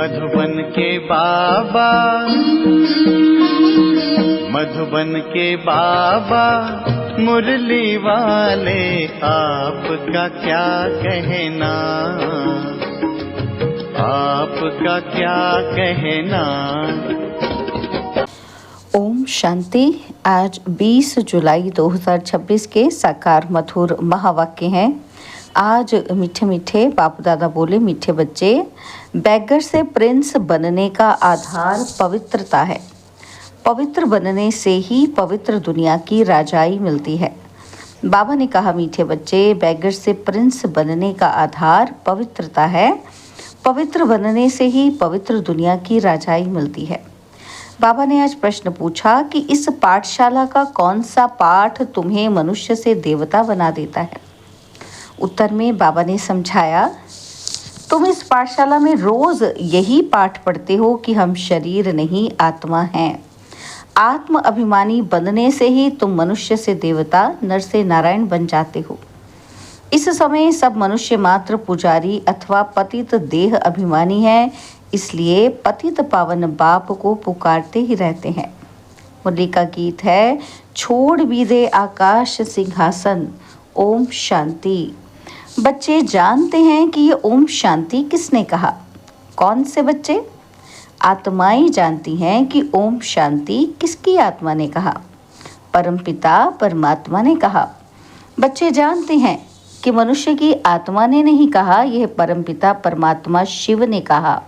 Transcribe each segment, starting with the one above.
मधुबन के बाबा, मधुबन के बाबा मुरली वाले, आपका क्या कहना, आपका क्या कहना। ओम शांति। आज 20 जुलाई 2026 के साकार मधुर महावाक्य हैं। आज मीठे मीठे बाप दादा बोले, मीठे बच्चे, बैगर से प्रिंस बनने का आधार पवित्रता है। पवित्र बनने से ही पवित्र दुनिया की राजाई मिलती है। बाबा ने कहा, मीठे बच्चे, बैगर से प्रिंस बनने का आधार पवित्रता है। पवित्र बनने से ही पवित्र दुनिया की राजाई मिलती है। बाबा ने आज प्रश्न पूछा कि इस पाठशाला का कौन सा पाठ तुम्हें मनुष्य से देवता बना देता है। उत्तर में बाबा ने समझाया, तुम इस पाठशाला में रोज यही पाठ पढ़ते हो कि हम शरीर नहीं आत्मा हैं। आत्म अभिमानी बनने से ही तुम मनुष्य से देवता, नर से नारायण बन जाते हो। इस समय सब मनुष्य मात्र पुजारी अथवा पतित देह अभिमानी है, इसलिए पतित पावन बाप को पुकारते ही रहते हैं। मुरली का गीत है, छोड़ भी दे आकाश सिंहासन, ओम शांति। बच्चे जानते हैं कि ये ओम शांति किसने कहा? कौन से बच्चे? आत्माएं जानती हैं कि ओम शांति किसकी आत्मा ने कहा? परमपिता परमात्मा ने कहा। बच्चे जानते हैं कि मनुष्य की आत्मा ने नहीं कहा, यह परमपिता परमात्मा शिव ने कहा।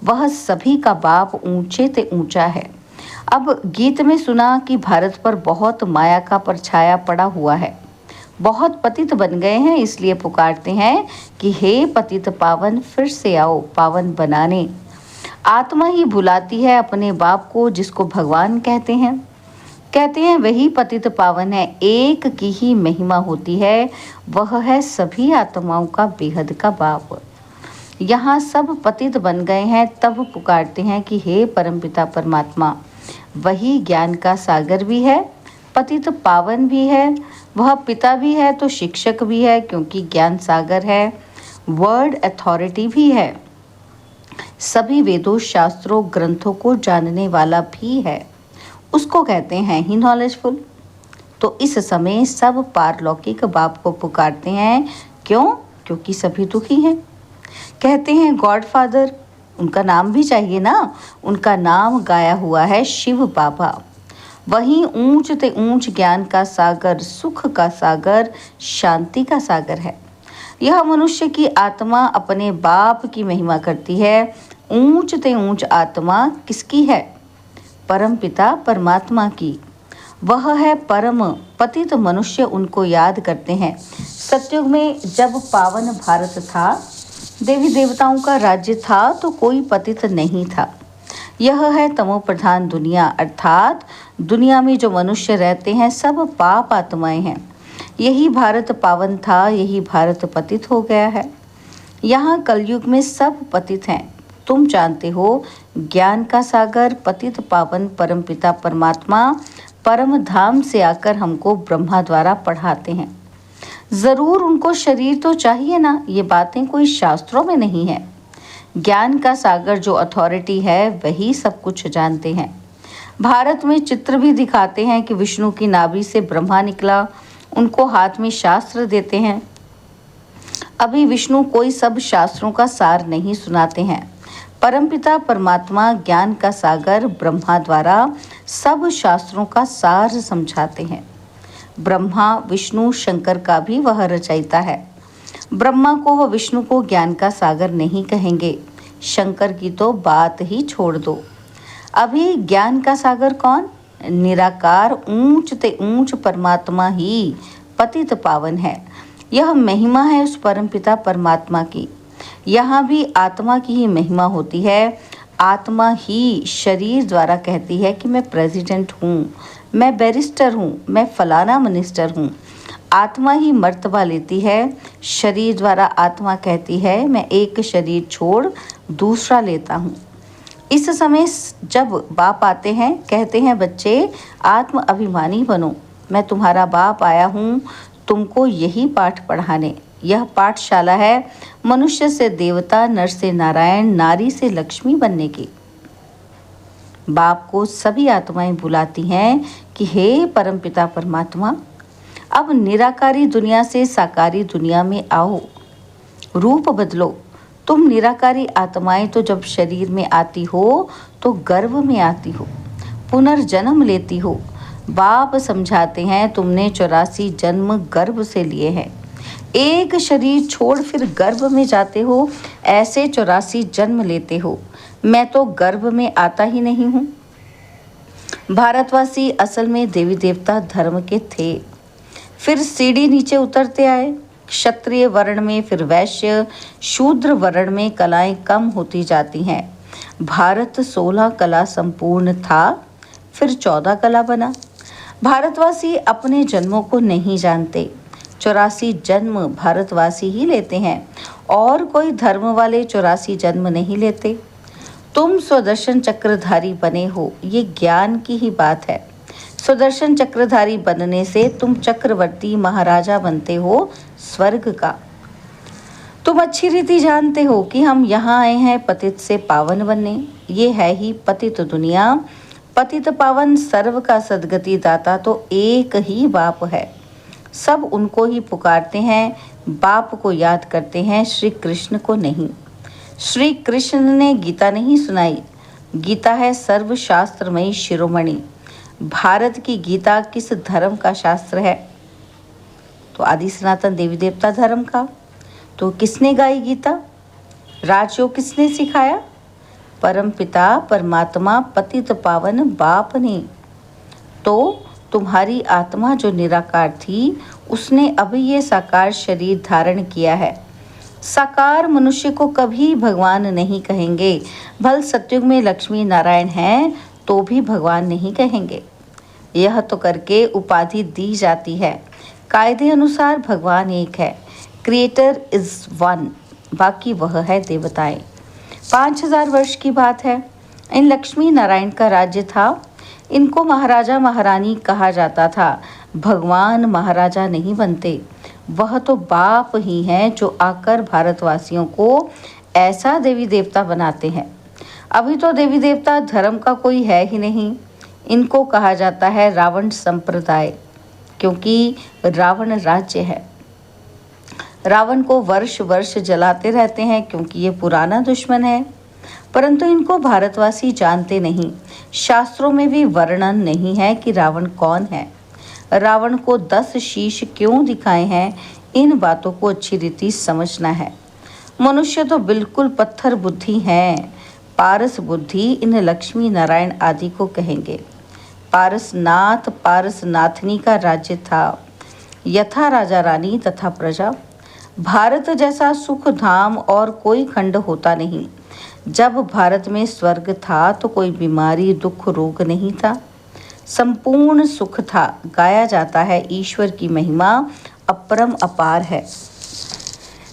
वह सभी का बाप ऊंचे से ऊंचा है। अब गीत में सुना कि भारत पर बहुत माया का परछाया पड़ा हुआ है, बहुत पतित बन गए हैं, इसलिए पुकारते हैं कि हे पतित पावन, फिर से आओ पावन बनाने। आत्मा ही बुलाती है अपने बाप को, जिसको भगवान कहते हैं वही पतित पावन है। एक की ही महिमा होती है, वह है सभी आत्माओं का बेहद का बाप। यहाँ सब पतित बन गए हैं, तब पुकारते हैं कि हे परमपिता परमात्मा। वही ज्ञान का सागर भी है, पतित पावन भी है, वह पिता भी है तो शिक्षक भी है, क्योंकि ज्ञान सागर है। वर्ड अथॉरिटी भी है, सभी वेदों शास्त्रों ग्रंथों को जानने वाला भी है, उसको कहते हैं ही नॉलेजफुल। तो इस समय सब पारलौकिक बाप को पुकारते हैं। क्यों? क्योंकि सभी दुखी हैं। कहते हैं गॉड फादर, उनका नाम भी चाहिए ना। उनका नाम गाया हुआ है शिव बाबा। वही ऊंच ते ऊंच ज्ञान का सागर, सुख का सागर, शांति का सागर है। यह मनुष्य की आत्मा अपने बाप की महिमा करती है। ऊंच ते ऊंच आत्मा किसकी है? परम पिता परमात्मा की। वह है परम पतित मनुष्य, उनको याद करते हैं। सतयुग में जब पावन भारत था, देवी देवताओं का राज्य था, तो कोई पतित नहीं था। यह है तमो प्रधान दुनिया, अर्थात दुनिया में जो मनुष्य रहते हैं सब पाप आत्माएं हैं। यही भारत पावन था, यही भारत पतित हो गया है। यहाँ कलयुग में सब पतित हैं। तुम जानते हो, ज्ञान का सागर पतित पावन परमपिता परमात्मा परम धाम से आकर हमको ब्रह्मा द्वारा पढ़ाते हैं। जरूर उनको शरीर तो चाहिए ना, ये बातें कोई शास्त्रों में नहीं है। ज्ञान का सागर जो अथॉरिटी है वही सब कुछ जानते हैं। भारत में चित्र भी दिखाते हैं कि विष्णु की नाभि से ब्रह्मा निकला, उनको हाथ में शास्त्र देते हैं। अभी विष्णु कोई सब शास्त्रों का सार नहीं सुनाते हैं। परमपिता परमात्मा ज्ञान का सागर ब्रह्मा द्वारा सब शास्त्रों का सार समझाते हैं। ब्रह्मा विष्णु शंकर का भी वह रचयिता है। ब्रह्मा को व विष्णु को ज्ञान का सागर नहीं कहेंगे, शंकर की तो बात ही छोड़ दो। अभी ज्ञान का सागर कौन? निराकार ऊंच ते ऊंच परमात्मा ही पतित पावन है। यह महिमा है उस परमपिता परमात्मा की। यहाँ भी आत्मा की ही महिमा होती है। आत्मा ही शरीर द्वारा कहती है कि मैं प्रेसिडेंट हूँ, मैं बैरिस्टर हूँ, मैं फलाना मिनिस्टर हूँ। आत्मा ही मर्तबा लेती है। शरीर द्वारा आत्मा कहती है मैं एक शरीर छोड़ दूसरा लेता हूँ। इस समय जब बाप आते हैं, कहते हैं बच्चे आत्म अभिमानी बनो, मैं तुम्हारा बाप आया हूँ तुमको यही पाठ पढ़ाने। यह पाठशाला है मनुष्य से देवता, नर से नारायण, नारी से लक्ष्मी बनने की। बाप को सभी आत्माएं बुलाती हैं कि हे परमपिता परमात्मा, अब निराकारी दुनिया से साकारी दुनिया में आओ, रूप बदलो। तुम निराकारी आत्माएं तो जब शरीर में आती हो तो गर्भ में आती हो, पुनर्जन्म लेती हो। बाप समझाते हैं तुमने 84 जन्म गर्भ से लिए हैं, एक शरीर छोड़ फिर गर्भ में जाते हो, ऐसे 84 जन्म लेते हो। मैं तो गर्भ में आता ही नहीं हूँ। भारतवासी असल में देवी देवता धर्म के थे, फिर सीढ़ी नीचे उतरते आए। क्षत्रिय वर्ण में, फिर वैश्य, शूद्र वर्ण में कलाएं कम होती जाती हैं। भारत 16 कला संपूर्ण था, फिर 14 कला बना। भारतवासी अपने जन्मों को नहीं जानते। 84 जन्म भारतवासी ही लेते हैं, और कोई धर्म वाले 84 जन्म नहीं लेते। तुम स्वदर्शन चक्रधारी बने हो, ये ज्ञान की ही बात है। स्वदर्शन चक्रधारी बनने से तुम चक्रवर्ती महाराजा बनते हो स्वर्ग का। तुम अच्छी रीति जानते हो कि हम यहाँ आए हैं पतित से पावन बनने। ये है ही पतित दुनिया। पतित पावन सर्व का सद्गति दाता तो एक ही बाप है। सब उनको ही पुकारते हैं, बाप को याद करते हैं, श्री कृष्ण को नहीं। श्री कृष्ण ने गीता नहीं सुनाई, गीता है सर्वशास्त्रमयी शिरोमणि। भारत की गीता किस धर्म का शास्त्र है? तो आदि सनातन देवी देवता धर्म का। तो किसने गाई गीता? राजयोग किसने सिखाया? परम पिता परमात्मा पतित पावन बाप ने। तो तुम्हारी आत्मा जो निराकार थी, उसने अभी ये साकार शरीर धारण किया है। साकार मनुष्य को कभी भगवान नहीं कहेंगे। भल सतयुग में लक्ष्मी नारायण हैं तो भी भगवान नहीं कहेंगे। यह तो करके उपाधि दी जाती है। कायदे अनुसार भगवान एक है, क्रिएटर इज वन, बाकी वह है देवताएं। 5000 वर्ष की बात है। इन लक्ष्मी नारायण का राज्य था। इनको महाराजा महारानी कहा जाता था। भगवान महाराजा नहीं बनते, वह तो बाप ही हैं जो आकर भारतवासियों को ऐसा देवी देवता बनाते हैं। अभी तो देवी देवता धर्म का कोई है ही नहीं। इनको कहा जाता है रावण संप्रदाय, क्योंकि रावण राज्य है। रावण को वर्ष वर्ष जलाते रहते हैं क्योंकि ये पुराना दुश्मन है। परंतु इनको भारतवासी जानते नहीं। शास्त्रों में भी वर्णन नहीं है कि रावण कौन है। रावण को 10 शीश क्यों दिखाए हैं, इन बातों को अच्छी रीति समझना है। मनुष्य तो बिल्कुल पत्थर बुद्धि हैं। पारस बुद्धि इन लक्ष्मी नारायण आदि को कहेंगे। पारसनाथ पारसनाथनी का राज्य था। यथा राजा रानी तथा प्रजा। भारत जैसा सुख धाम और कोई खंड होता नहीं। जब भारत में स्वर्ग था तो कोई बीमारी दुख रोग नहीं था, संपूर्ण सुख था। गाया जाता है ईश्वर की महिमा अपरम अपार है।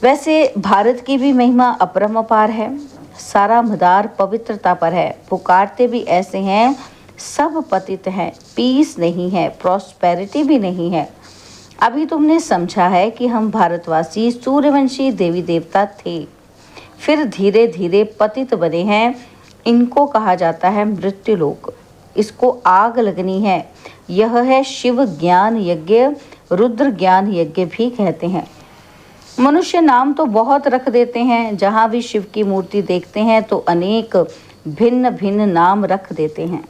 वैसे भारत की भी महिमा अपरम अपार है। सारा मदार पवित्रता पर है। पुकारते भी ऐसे हैं, सब पतित हैं। पीस नहीं है, प्रॉस्पेरिटी भी नहीं है। अभी तुमने समझा है कि हम भारतवासी सूर्यवंशी देवी देवता थे, फिर धीरे धीरे पतित बने हैं। इनको कहा जाता है मृत्युलोक। इसको आग लगनी है। यह है शिव ज्ञान यज्ञ, रुद्र ज्ञान यज्ञ भी कहते हैं। मनुष्य नाम तो बहुत रख देते हैं। जहाँ भी शिव की मूर्ति देखते हैं तो अनेक भिन्न भिन्न नाम रख देते हैं।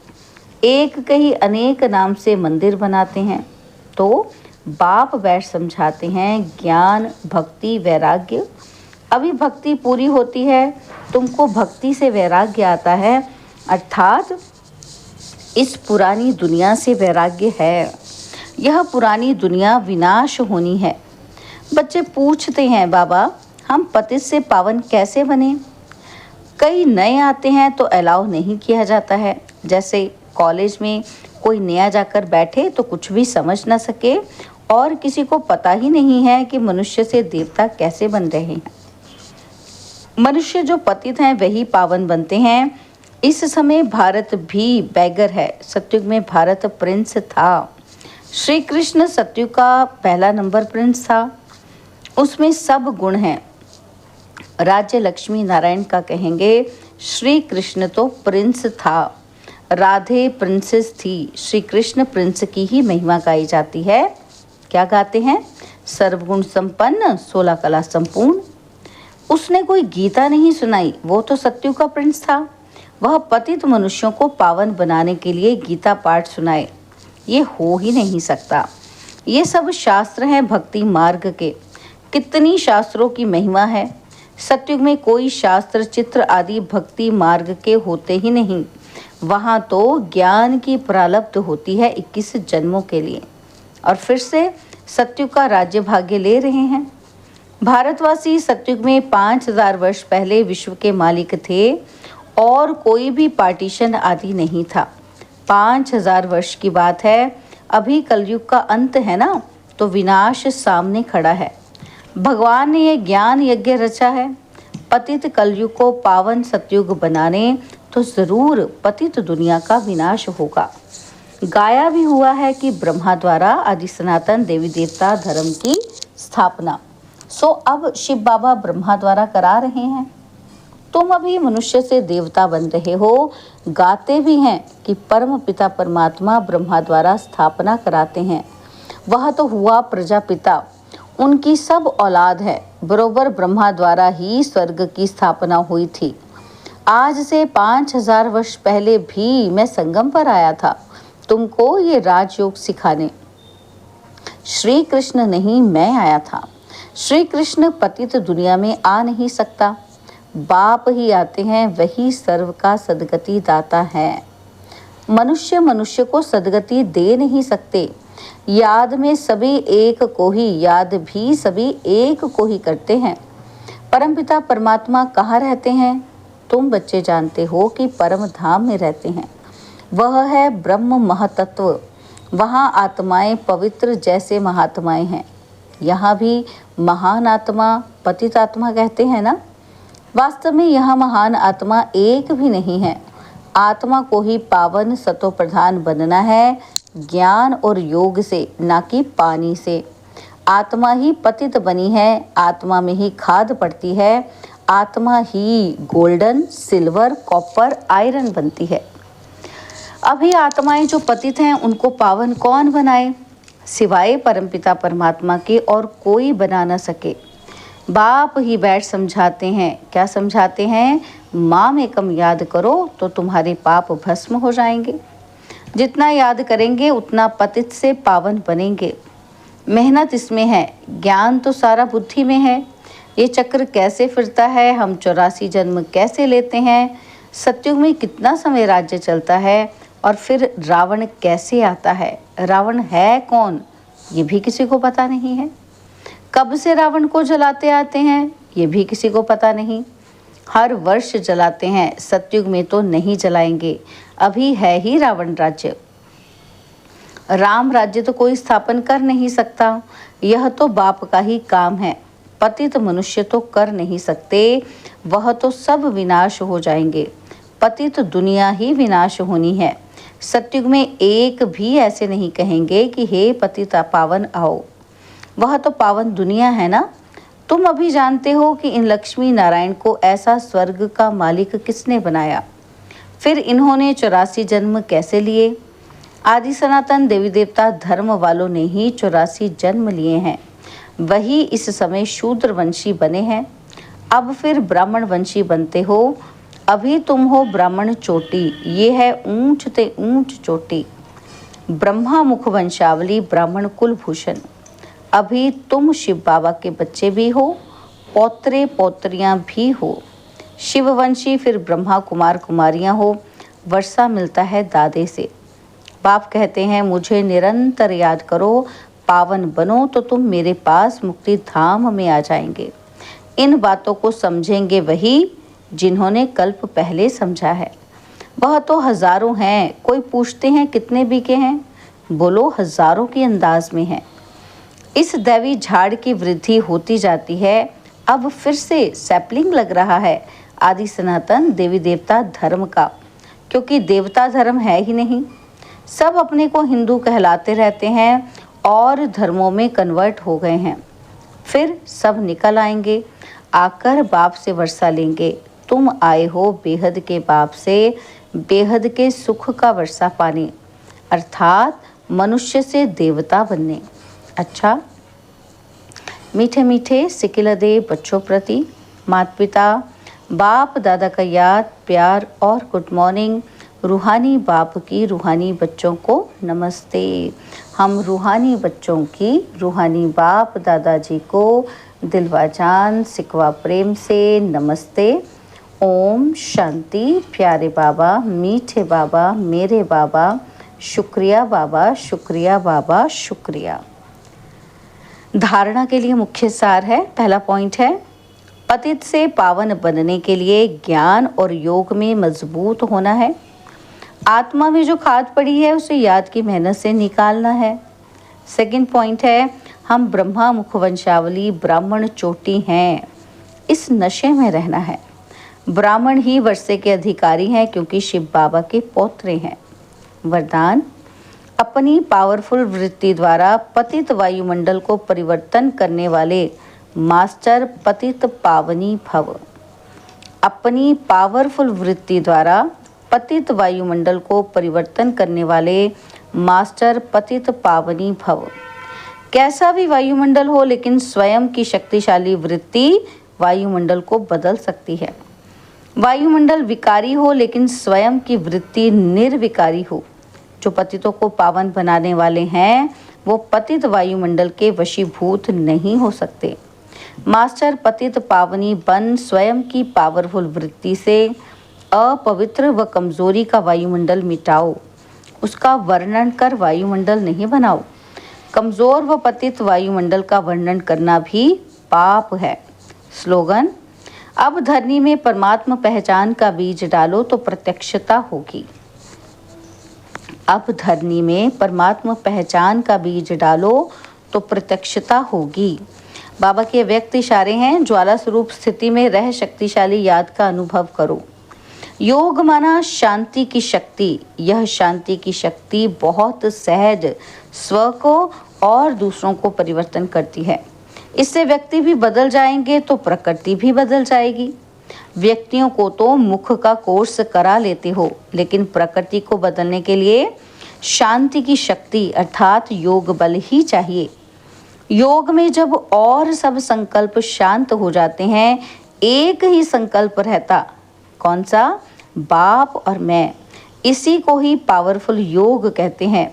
एक कहीं अनेक नाम से मंदिर बनाते हैं। तो बाप बैठ समझाते हैं ज्ञान भक्ति वैराग्य। अभी भक्ति पूरी होती है, तुमको भक्ति से वैराग्य आता है, अर्थात इस पुरानी दुनिया से वैराग्य है। यह पुरानी दुनिया विनाश होनी है। बच्चे पूछते हैं, बाबा हम पतित से पावन कैसे बने? कई नए आते हैं तो अलाउ नहीं किया जाता है। जैसे कॉलेज में कोई नया जाकर बैठे तो कुछ भी समझ ना सके और किसी को पता ही नहीं है कि मनुष्य से देवता कैसे बन रहे हैं। मनुष्य जो पतित हैं वही पावन बनते हैं। इस समय भारत भी बैगर है। सतयुग में भारत प्रिंस था। श्री कृष्ण सतयुग का पहला नंबर प्रिंस था। उसमें सब गुण हैं। राज्य लक्ष्मी नारायण का कहेंगे, श्री कृष्ण तो प्रिंस था, राधे प्रिंसेस थी, श्री कृष्ण प्रिंस की ही महिमा गाई जाती है। क्या गाते हैं? सर्वगुण संपन्न 16 कला संपूर्ण। उसने कोई गीता नहीं सुनाई, वो तो सत्युग का प्रिंस था। वह पतित मनुष्यों को पावन बनाने के लिए गीता पाठ सुनाए, ये हो ही नहीं सकता। ये सब शास्त्र हैं भक्ति मार्ग के। कितनी शास्त्रों की महिमा है। सत्युग में कोई शास्त्र चित्र आदि भक्ति मार्ग के होते ही नहीं। वहाँ तो ज्ञान की प्रारब्ध होती है 21 जन्मों के लिए, और फिर से सत्युग का राज्य भाग्य ले रहे हैं। भारतवासी सत्युग में 5000 वर्ष पहले विश्व के मालिक थे और कोई भी पार्टीशन आदि नहीं था। 5000 वर्ष की बात है, अभी कलयुग का अंत है ना, तो विनाश सामने खड़ा है। भगवान ने ये ज्ञान यज्ञ रचा है पतित कलयुग को पावन सतयुग बनाने, तो जरूर पतित दुनिया का विनाश होगा। गाया भी हुआ है कि ब्रह्मा द्वारा आदि सनातन देवी देवता धर्म की स्थापना। सो अब शिव बाबा ब्रह्मा द्वारा करा रहे हैं। तुम अभी मनुष्य से देवता बन रहे हो। गाते भी हैं कि परम पिता परमात्मा ब्रह्मा द्वारा स्थापना कराते हैं। वह तो हुआ प्रजापिता, उनकी सब औलाद है। बरोबर ब्रह्मा द्वारा ही स्वर्ग की स्थापना हुई थी। आज से 5000 वर्ष पहले भी मैं संगम पर आया था तुमको ये राजयोग सिखाने। श्री कृष्ण नहीं, मैं आया था। श्री कृष्ण पतित दुनिया में आ नहीं सकता, बाप ही आते हैं, वही सर्व का सदगति दाता है। मनुष्य मनुष्य को सदगति दे नहीं सकते। याद में सभी एक को ही, याद भी सभी एक को ही करते हैं। परमपिता परमात्मा कहाँ रहते हैं? तुम बच्चे जानते हो कि परम धाम में रहते हैं। वह है ब्रह्म महतत्व। वहाँ आत्माएं पवित्र जैसे महात्माएं हैं। यहाँ भी महान आत्मा पतित आत्मा कहते हैं ना। वास्तव में यहाँ महान आत्मा एक भी नहीं है। आत्मा को ही पावन सतो प्रधान बनना है, ज्ञान और योग से, ना कि पानी से। आत्मा ही पतित बनी है, आत्मा में ही खाद पड़ती है, आत्मा ही गोल्डन, सिल्वर, कॉपर, आयरन बनती है। अभी आत्माएं जो पतित हैं उनको पावन कौन बनाए? सिवाय परमपिता परमात्मा के और कोई बना न सके। बाप ही बैठ समझाते हैं। क्या समझाते हैं? माम एकम याद करो तो तुम्हारे पाप भस्म हो जाएंगे। जितना याद करेंगे उतना पतित से पावन बनेंगे। मेहनत इसमें है, ज्ञान तो सारा बुद्धि में है। ये चक्र कैसे फिरता है, हम 84 जन्म कैसे लेते हैं, सतयुग में कितना समय राज्य चलता है, और फिर रावण कैसे आता है, रावण है कौन, ये भी किसी को पता नहीं है। कब से रावण को जलाते आते हैं, ये भी किसी को पता नहीं। हर वर्ष जलाते हैं, सतयुग में तो नहीं जलाएंगे। अभी है ही रावण राज्य। राम राज्य तो कोई स्थापन कर नहीं सकता, यह तो बाप का ही काम है। पतित मनुष्य तो कर नहीं सकते, वह तो सब विनाश हो जाएंगे। पतित दुनिया ही विनाश होनी है। सतयुग में एक भी ऐसे नहीं कहेंगे कि हे पतिता पावन आओ। वह तो पावन दुनिया है ना। तुम अभी जानते हो कि इन लक्ष्मी नारायण को ऐसा स्वर्ग का मालिक किसने बनाया। फिर इन्होंने 84 जन्म कैसे लिए? आदि सनातन देवी देवता धर्म वालों ने ही 84 जन्म लिए हैं। वही इस समय शूद्र वंशी बने हैं। अब फिर ब्राह्मण वंशी बनते हो। अभी तुम हो ब्राह्मण चोटी, ये है ऊंच ते ऊंच चोटी। ब्रह्मा मुख वंशावली, ब्राह्मण कुलभूषण। अभी तुम शिव बाबा के बच्चे भी हो, पौत्रे पौत्रियां भी हो। शिववंशी फिर ब्रह्मा कुमार कुमारियां हो। वर्षा मिलता है दादे से। बाप कहते हैं मुझे निरंतर याद करो, पावन बनो तो तुम मेरे पास मुक्ति धाम में आ जाएंगे। इन बातों को समझेंगे वही जिन्होंने कल्प पहले समझा है। वह तो हजारों हैं। कोई पूछते हैं कितने बीके हैं, बोलो हजारों की अंदाज में है। इस दैवी झाड़ की वृद्धि होती जाती है। अब फिर से सैपलिंग लग रहा है आदि सनातन देवी देवता धर्म का, क्योंकि देवता धर्म है ही नहीं। सब अपने को हिंदू कहलाते रहते हैं और धर्मों में कन्वर्ट हो गए हैं। फिर सब निकल आएंगे, आकर बाप से वर्षा लेंगे। तुम आए हो बेहद के बाप से बेहद के सुख का वर्षा पाने, अर्थात मनुष्य से देवता बनने। अच्छा, मीठे मीठे सिकिलदे बच्चों प्रति माता पिता बाप दादा का याद, प्यार और गुड मॉर्निंग। रूहानी बाप की रूहानी बच्चों को नमस्ते। हम रूहानी बच्चों की रूहानी बाप दादाजी को दिलवा जान सिकवा प्रेम से नमस्ते। ओम शांति। प्यारे बाबा, मीठे बाबा, मेरे बाबा, शुक्रिया बाबा, शुक्रिया बाबा, शुक्रिया। धारणा के लिए मुख्य सार है। पहला पॉइंट है, पतित से पावन बनने के लिए ज्ञान और योग में मजबूत होना है। आत्मा में जो खाद पड़ी है उसे याद की मेहनत से निकालना है। सेकंड पॉइंट है, हम ब्रह्मा मुख वंशावली ब्राह्मण चोटी हैं, इस नशे में रहना है। ब्राह्मण ही वर्षे के अधिकारी हैं क्योंकि शिव बाबा के पौत्रे हैं। वरदान, अपनी पावरफुल वृत्ति द्वारा पतित वायुमंडल को परिवर्तन करने वाले मास्टर पतित पावनी भव। अपनी पावरफुल वृत्ति द्वारा पतित वायुमंडल को परिवर्तन करने वाले मास्टर पतित पावनी भव। कैसा भी वायुमंडल हो, लेकिन स्वयं की शक्तिशाली वृत्ति वायुमंडल को बदल सकती है। वायुमंडल विकारी हो, लेकिन स्वयं की वृत्ति निर्विकारी हो। जो पतितों को पावन बनाने वाले हैं वो पतित वायुमंडल के वशीभूत नहीं हो सकते। मास्टर पतित पावनी बन स्वयं की पावरफुल वृत्ति से अपवित्र व कमजोरी का वायुमंडल मिटाओ। उसका वर्णन कर वायुमंडल नहीं बनाओ। कमजोर व पतित वायुमंडल का वर्णन करना भी पाप है। स्लोगन, अब धरनी में परमात्मा पहचान का बीज डालो तो प्रत्यक्षता होगी। अब धरनी में परमात्मा पहचान का बीज डालो तो प्रत्यक्षता होगी। बाबा के व्यक्त इशारे हैं, ज्वाला स्वरूप स्थिति में रह शक्तिशाली याद का अनुभव करो। योग माना शांति की शक्ति। यह शांति की शक्ति बहुत सहज स्व को और दूसरों को परिवर्तन करती है। इससे व्यक्ति भी बदल जाएंगे तो प्रकृति भी बदल जाएगी। व्यक्तियों को तो मुख का कोर्स करा लेते हो, लेकिन प्रकृति को बदलने के लिए शांति की शक्ति अर्थात योग बल ही चाहिए। योग में जब और सब संकल्प शांत हो जाते हैं, एक ही संकल्प रहता, कौन सा? बाप और मैं। इसी को ही पावरफुल योग कहते हैं।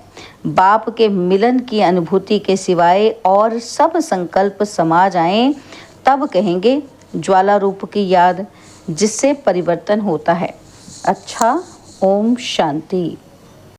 बाप के मिलन की अनुभूति के सिवाय और सब संकल्प समा जाएं, तब कहेंगे ज्वाला रूप की याद, जिससे परिवर्तन होता है। अच्छा, ओम शांति।